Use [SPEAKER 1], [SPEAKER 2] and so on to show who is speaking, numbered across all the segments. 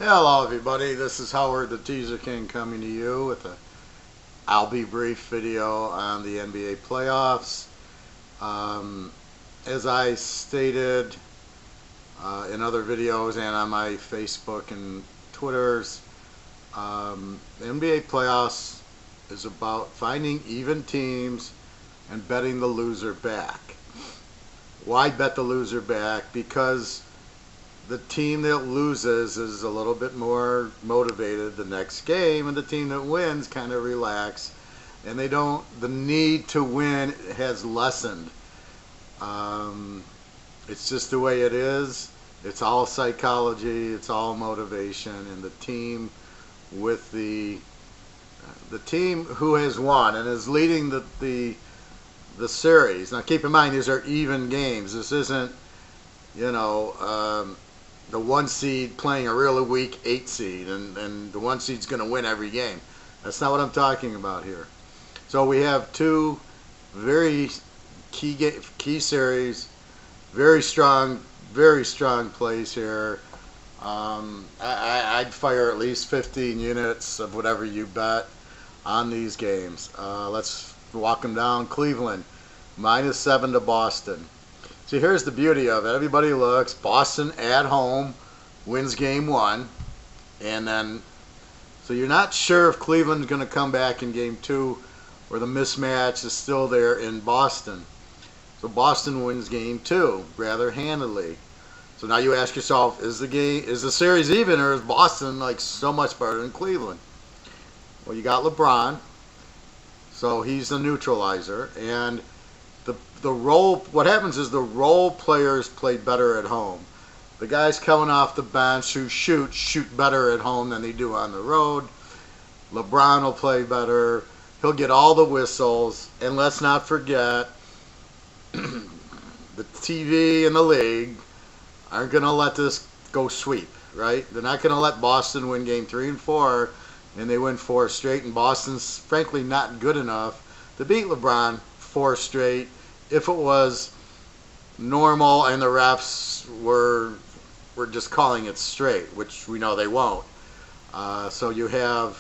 [SPEAKER 1] Hello everybody, this is Howard the Teaserking coming to you with a I'll be brief video on the NBA playoffs. As I stated in other videos and on my Facebook and Twitters, the NBA playoffs is about finding even teams and betting the loser back. Why bet the loser back? Because the team that loses is a little bit more motivated the next game, and the team that wins kind of relax, and the need to win has lessened. It's just the way it is. It's all psychology, it's all motivation, and the team with the team who has won and is leading the series. Now keep in mind, these are even games. This isn't, the 1 seed playing a really weak 8 seed, and the 1 seed's going to win every game. That's not what I'm talking about here. So we have two very key series, very strong plays here. I'd fire at least 15 units of whatever you bet on these games. Let's walk them down. Cleveland, -7 to Boston. See, here's the beauty of it. Everybody looks. Boston at home wins game 1. And then, so you're not sure if Cleveland's going to come back in game 2 or the mismatch is still there in Boston. So Boston wins game 2 rather handily. So now you ask yourself, is the series even, or is Boston like so much better than Cleveland? Well, you got LeBron, so he's the neutralizer, and what happens is the role players play better at home. The guys coming off the bench who shoot better at home than they do on the road. LeBron will play better. He'll get all the whistles. And let's not forget, the TV and the league aren't going to let this go sweep, right? They're not going to let Boston win game 3 and 4, and they win 4 straight. And Boston's frankly not good enough to beat LeBron 4 straight if it was normal and the refs were just calling it straight, which we know they won't. So you have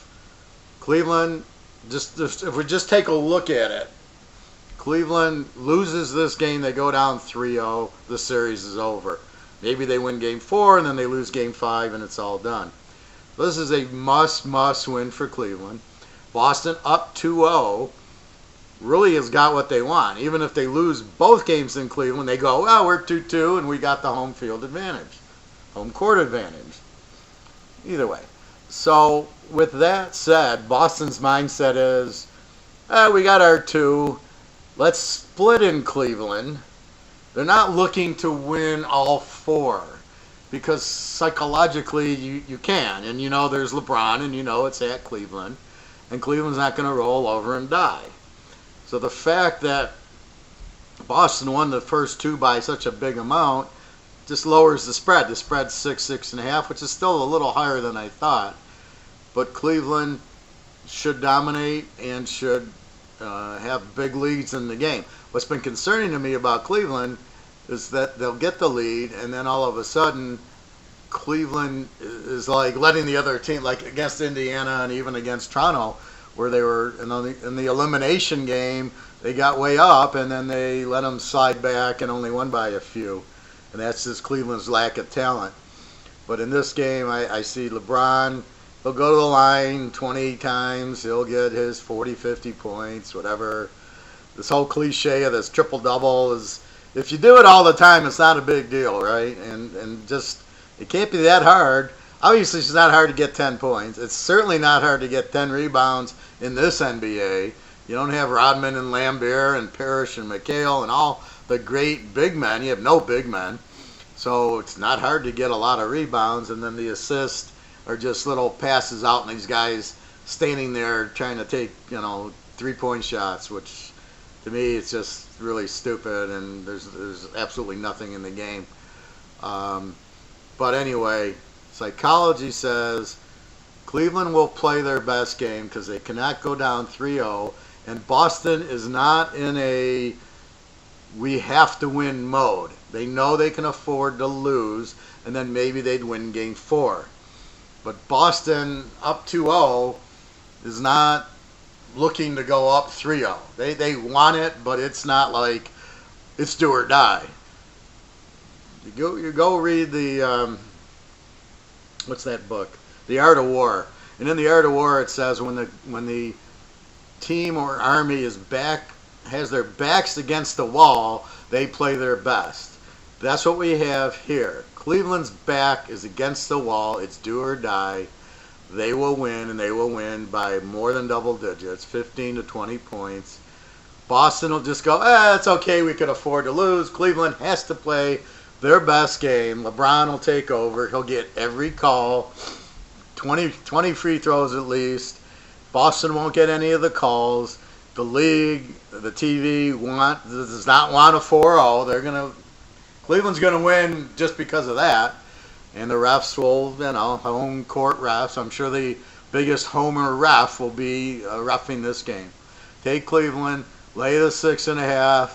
[SPEAKER 1] Cleveland, just if we just take a look at it, Cleveland loses this game, they go down 3-0, the series is over. Maybe they win game 4 and then they lose game 5 and it's all done. This is a must win for Cleveland. Boston up 2-0 really has got what they want. Even if they lose both games in Cleveland, they go, well, we're 2-2 and we got the home field advantage, home court advantage. Either way. So with that said, Boston's mindset is, we got our 2. Let's split in Cleveland. They're not looking to win all 4 because psychologically you can. And there's LeBron, and it's at Cleveland. And Cleveland's not going to roll over and die. So the fact that Boston won the first 2 by such a big amount just lowers the spread. The spread's 6.5, which is still a little higher than I thought. But Cleveland should dominate and should have big leads in the game. What's been concerning to me about Cleveland is that they'll get the lead, and then all of a sudden Cleveland is like letting the other team, like against Indiana and even against Toronto, where they were in the elimination game, they got way up, and then they let them slide back and only won by a few. And that's just Cleveland's lack of talent. But in this game, I see LeBron, he'll go to the line 20 times, he'll get his 40, 50 points, whatever. This whole cliche of this triple-double is, if you do it all the time, it's not a big deal, right? And just, it can't be that hard. Obviously, it's not hard to get 10 points. It's certainly not hard to get 10 rebounds in this NBA. You don't have Rodman and Lambert and Parrish and McHale and all the great big men. You have no big men. So it's not hard to get a lot of rebounds. And then the assists are just little passes out, and these guys standing there trying to take, 3-point shots, which to me it's just really stupid, and there's absolutely nothing in the game. But anyway, psychology says Cleveland will play their best game because they cannot go down 3-0, and Boston is not in a we have to win mode. They know they can afford to lose, and then maybe they'd win game 4. But Boston up 2-0 is not looking to go up 3-0. They want it, but it's not like it's do or die. You go read the what's that book? The Art of War. And in the Art of War, it says when the team or army has their backs against the wall, they play their best. That's what we have here. Cleveland's back is against the wall. It's do or die. They will win, and they will win by more than double digits, 15 to 20 points. Boston will just go, it's okay, we could afford to lose. Cleveland has to play their best game. LeBron will take over. He'll get every call, 20 free throws at least. Boston won't get any of the calls. The league, the TV does not want a 4-0. Cleveland's going to win just because of that. And the refs will, home court refs. I'm sure the biggest homer ref will be reffing this game. Take Cleveland, lay the 6.5,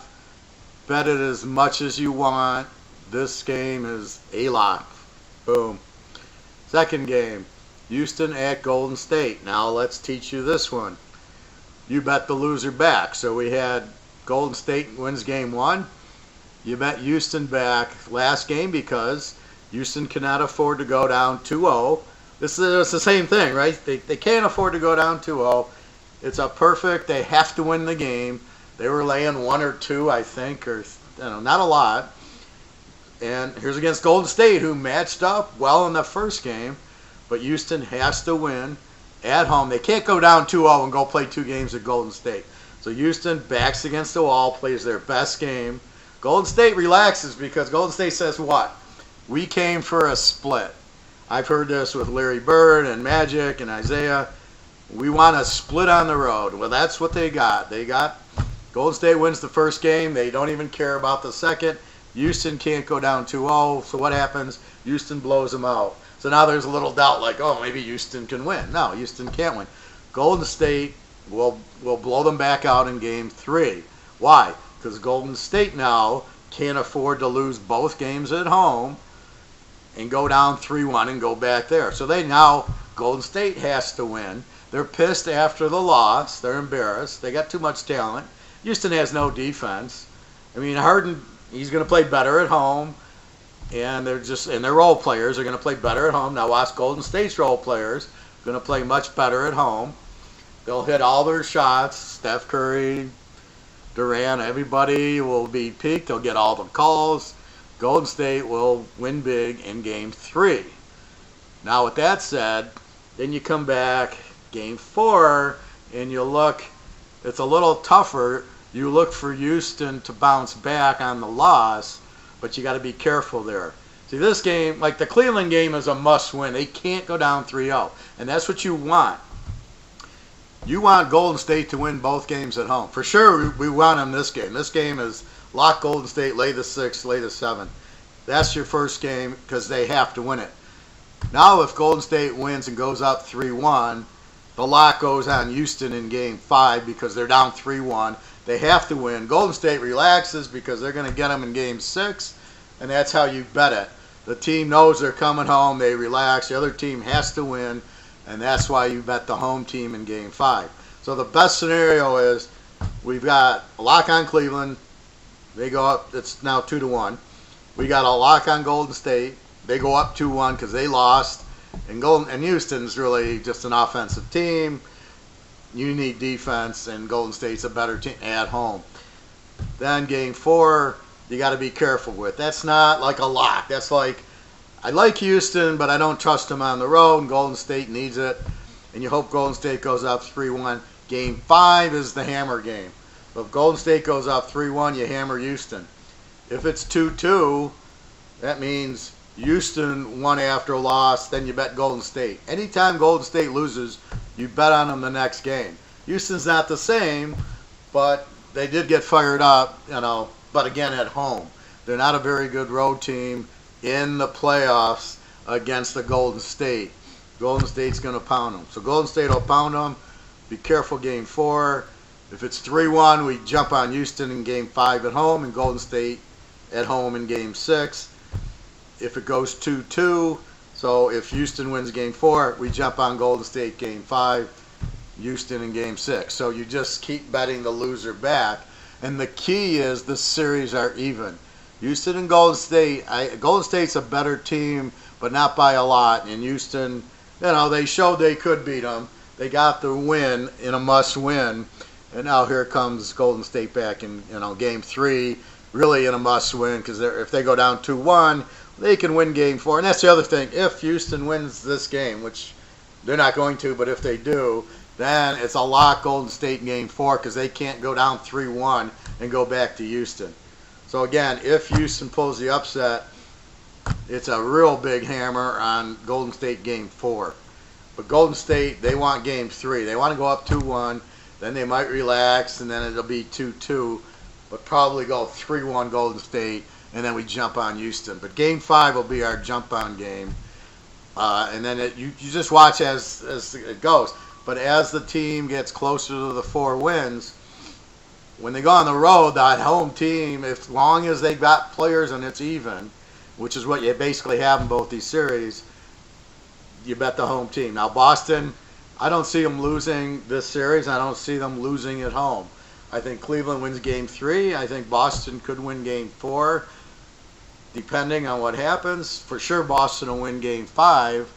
[SPEAKER 1] bet it as much as you want. This game is a lock. Boom. Second game, Houston at Golden State. Now let's teach you this one. You bet the loser back. So we had Golden State wins game 1. You bet Houston back last game because Houston cannot afford to go down 2-0. It's the same thing, right? They can't afford to go down 2-0. It's a perfect. They have to win the game. They were laying 1 or 2, I think, or not a lot. And here's against Golden State, who matched up well in the first game, but Houston has to win at home. They can't go down 2-0 and go play 2 games at Golden State. So Houston backs against the wall, plays their best game. Golden State relaxes because Golden State says what? We came for a split. I've heard this with Larry Bird and Magic and Isaiah. We want a split on the road. Well, that's what they got. Golden State wins the first game. They don't even care about the second. Houston can't go down 2-0. So what happens? Houston blows them out. So now there's a little doubt like, maybe Houston can win. No, Houston can't win. Golden State will blow them back out in game 3. Why? Because Golden State now can't afford to lose both games at home and go down 3-1 and go back there. So Golden State has to win. They're pissed after the loss. They're embarrassed. They got too much talent. Houston has no defense. I mean, Harden, he's going to play better at home. And their role players are going to play better at home. Now watch Golden State's role players going to play much better at home. They'll hit all their shots. Steph Curry, Durant, everybody will be peaked. They'll get all the calls. Golden State will win big in game 3. Now with that said, then you come back game 4 and you look, it's a little tougher. You look for Houston to bounce back on the loss, but you got to be careful there. See, this game, like the Cleveland game, is a must-win. They can't go down 3-0, and that's what you want. You want Golden State to win both games at home. For sure, we want them this game. This game is lock Golden State, lay the 6, lay the 7. That's your first game because they have to win it. Now, if Golden State wins and goes up 3-1, the lock goes on Houston in game 5 because they're down 3-1. They have to win. Golden State relaxes because they're going to get them in game 6, and that's how you bet it. The team knows they're coming home. They relax. The other team has to win, and that's why you bet the home team in game 5. So the best scenario is we've got a lock on Cleveland. They go up. It's now 2-1. We got a lock on Golden State. They go up 2-1 because they lost. And Houston's really just an offensive team. You need defense, and Golden State's a better team at home. Then game 4, you got to be careful with. That's not like a lock. That's like, I like Houston, but I don't trust them on the road, and Golden State needs it. And you hope Golden State goes up 3-1. Game 5 is the hammer game. So if Golden State goes up 3-1, you hammer Houston. If it's 2-2, that means Houston won after a loss, then you bet Golden State. Anytime Golden State loses, you bet on them the next game. Houston's not the same, but they did get fired up, but again at home. They're not a very good road team in the playoffs against the Golden State. Golden State's going to pound them. So Golden State will pound them. Be careful game 4. If it's 3-1, we jump on Houston in game 5 at home and Golden State at home in game 6. If it goes 2-2, So if Houston wins game 4, we jump on Golden State game 5, Houston in game 6. So you just keep betting the loser back. And the key is the series are even. Houston and Golden State, Golden State's a better team, but not by a lot. And Houston, they showed they could beat them. They got the win in a must-win. And now here comes Golden State back in game 3, really in a must-win, because if they go down 2-1, they can win game 4. And that's the other thing. If Houston wins this game, which they're not going to, but if they do, then it's a lock Golden State in game 4, because they can't go down 3-1 and go back to Houston. So again, if Houston pulls the upset, it's a real big hammer on Golden State game 4. But Golden State, they want game 3. They want to go up 2-1. Then they might relax, and then it'll be 2-2. But probably go 3-1 Golden State, and then we jump on Houston. But game 5 will be our jump-on game. And then you just watch as it goes. But as the team gets closer to the 4 wins, when they go on the road, that home team, as long as they got players and it's even, which is what you basically have in both these series, you bet the home team. Now, Boston, I don't see them losing this series. I don't see them losing at home. I think Cleveland wins game 3. I think Boston could win game 4, depending on what happens. For sure, Boston will win game 5.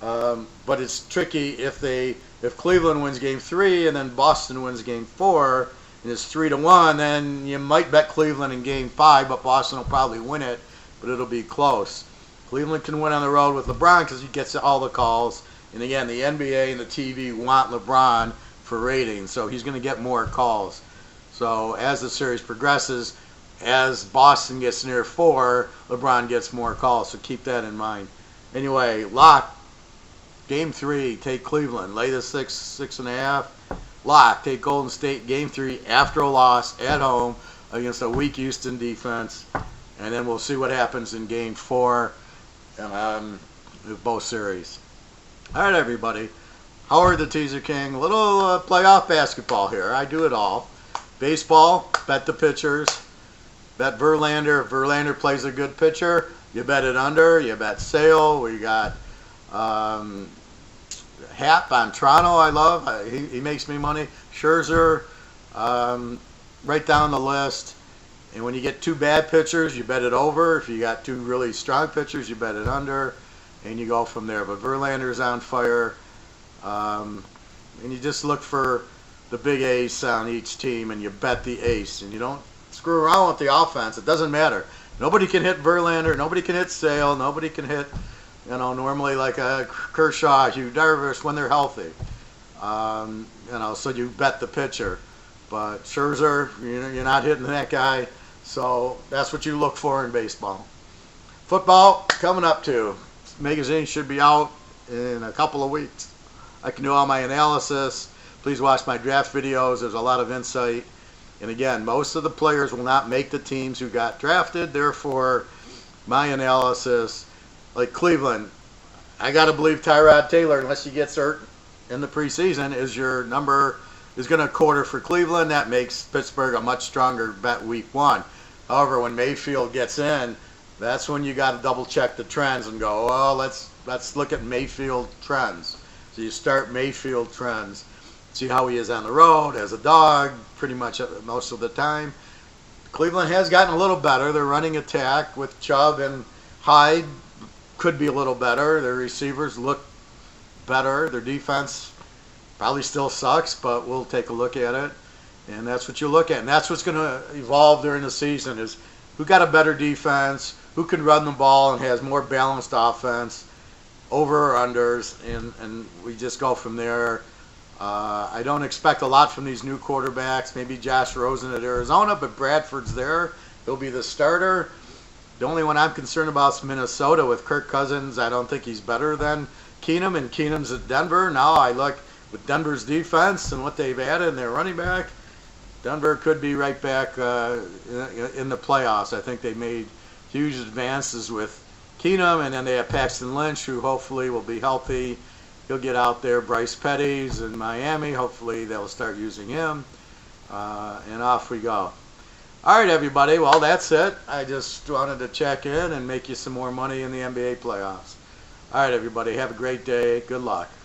[SPEAKER 1] But it's tricky if Cleveland wins game 3 and then Boston wins game 4 and it's 3-1, then you might bet Cleveland in game 5, but Boston will probably win it, but it'll be close. Cleveland can win on the road with LeBron because he gets all the calls. And again, the NBA and the TV want LeBron for ratings, so he's going to get more calls. So as the series progresses, as Boston gets near 4, LeBron gets more calls, so keep that in mind. Anyway, lock. Game 3, take Cleveland. Lay the 6.5. Lock. Take Golden State. Game 3 after a loss at home against a weak Houston defense. And then we'll see what happens in Game 4 with both series. All right, everybody. Howard the Teaserking. A little playoff basketball here. I do it all. Baseball, bet the pitchers. Bet Verlander. If Verlander plays a good pitcher, you bet it under. You bet Sale. We got Hap on Toronto, I love. He makes me money. Scherzer, right down the list. And when you get 2 bad pitchers, you bet it over. If you got 2 really strong pitchers, you bet it under. And you go from there. But Verlander's on fire. And you just look for the big ace on each team, and you bet the ace. And you don't screw around with the offense. It doesn't matter. Nobody can hit Verlander. Nobody can hit Sale. Nobody can hit, normally like a Kershaw, Hugh Darvish when they're healthy. So you bet the pitcher. But Scherzer, you're not hitting that guy. So that's what you look for in baseball. Football, coming up too. Magazine should be out in a couple of weeks. I can do all my analysis. Please watch my draft videos. There's a lot of insight. And again, most of the players will not make the teams who got drafted. Therefore, my analysis, like Cleveland, I got to believe Tyrod Taylor, unless he gets hurt in the preseason, is going to quarter for Cleveland. That makes Pittsburgh a much stronger bet week 1. However, when Mayfield gets in, that's when you got to double check the trends and go, well, let's look at Mayfield trends. So you start Mayfield trends, see how he is on the road as a dog, pretty much most of the time. Cleveland has gotten a little better. Their running attack with Chubb and Hyde could be a little better. Their receivers look better. Their defense probably still sucks, but we'll take a look at it. And that's what you look at. And that's what's going to evolve during the season is who got a better defense, who can run the ball and has more balanced offense, over or unders, and we just go from there. I don't expect a lot from these new quarterbacks. Maybe Josh Rosen at Arizona, but Bradford's there. He'll be the starter. The only one I'm concerned about is Minnesota with Kirk Cousins. I don't think he's better than Keenum, and Keenum's at Denver. Now I look with Denver's defense and what they've added in their running back. Denver could be right back in the playoffs. I think they made huge advances with Keenum, and then they have Paxton Lynch, who hopefully will be healthy. He'll get out there. Bryce Petty's in Miami. Hopefully they'll start using him. And off we go. All right, everybody. Well, that's it. I just wanted to check in and make you some more money in the NBA playoffs. All right, everybody, have a great day. Good luck.